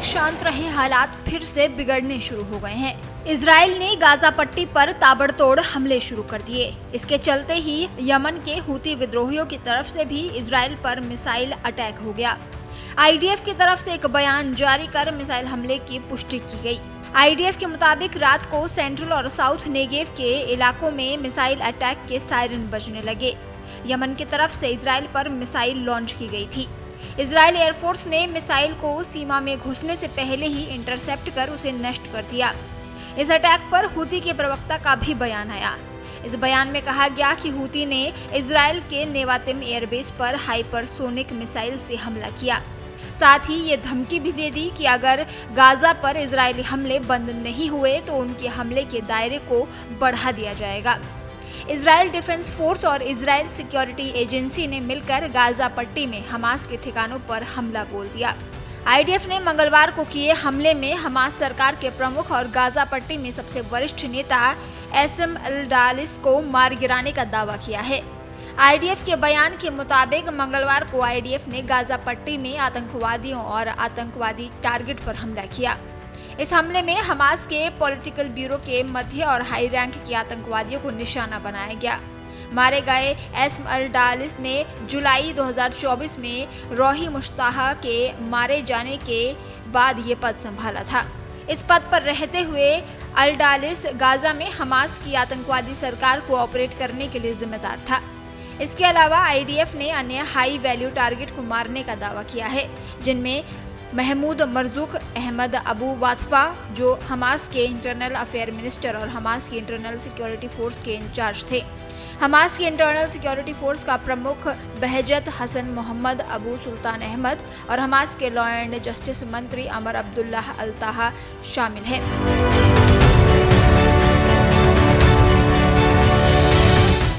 शांत रहे हालात फिर से बिगड़ने शुरू हो गए हैं। इजराइल ने गाजा पट्टी पर ताबड़तोड़ हमले शुरू कर दिए। इसके चलते ही यमन के हूती विद्रोहियों की तरफ से भी इजराइल पर मिसाइल अटैक हो गया। आईडीएफ की तरफ से एक बयान जारी कर मिसाइल हमले की पुष्टि की गई। आईडीएफ के मुताबिक रात को सेंट्रल और साउथ नेगेव के इलाकों में मिसाइल अटैक के सायरन बजने लगे। यमन की तरफ से इजराइल पर मिसाइल लॉन्च की गई थी। इजराइल एयरफोर्स ने मिसाइल को सीमा में घुसने से पहले ही इंटरसेप्ट कर उसे नष्ट कर दिया। इस अटैक पर हूती के प्रवक्ता का भी बयान आया। इस बयान में कहा गया कि हूती ने इजराइल के नेवातिम एयरबेस पर हाइपरसोनिक मिसाइल से हमला किया। साथ ही ये धमकी भी दे दी कि अगर गाजा पर इजरायली हमले बंद नहीं हुए तो उनके हमले के दायरे को बढ़ा दिया जाएगा। इजराइल डिफेंस फोर्स और इजराइल सिक्योरिटी एजेंसी ने मिलकर गाजा पट्टी में हमास के ठिकानों पर हमला बोल दिया। आईडीएफ ने मंगलवार को किए हमले में हमास सरकार के प्रमुख और गाजा पट्टी में सबसे वरिष्ठ नेता एसएम अल-डालिस को मार गिराने का दावा किया है। आईडीएफ के बयान के मुताबिक मंगलवार को आईडीएफ ने गाजा पट्टी में आतंकवादियों और आतंकवादी टारगेट पर हमला किया। इस हमले में हमास के पॉलिटिकल ब्यूरो के मध्य और हाई रैंक के आतंकवादियों को निशाना बनाया गया। मारे गए एसएम अल-डालिस ने जुलाई 2024 में रोही मुश्ताहा के मारे जाने के बाद ये पद संभाला था। इस पद पर रहते हुए अल-डालिस गाजा में हमास की आतंकवादी सरकार को ऑपरेट करने के लिए जिम्मेदार था। इसके अलावा आईडीएफ ने अन्य हाई वैल्यू टारगेट को मारने का दावा किया है, जिनमें महमूद मरजुक, अहमद अबू वाथफा जो हमास के इंटरनल अफेयर मिनिस्टर और हमास की इंटरनल सिक्योरिटी फोर्स के इंचार्ज थे। हमास की इंटरनल सिक्योरिटी फोर्स का प्रमुख बहजत हसन मोहम्मद अबू सुल्तान अहमद और हमास के लॉ एंड जस्टिस मंत्री अमर अब्दुल्लाह अल-ताहा शामिल है।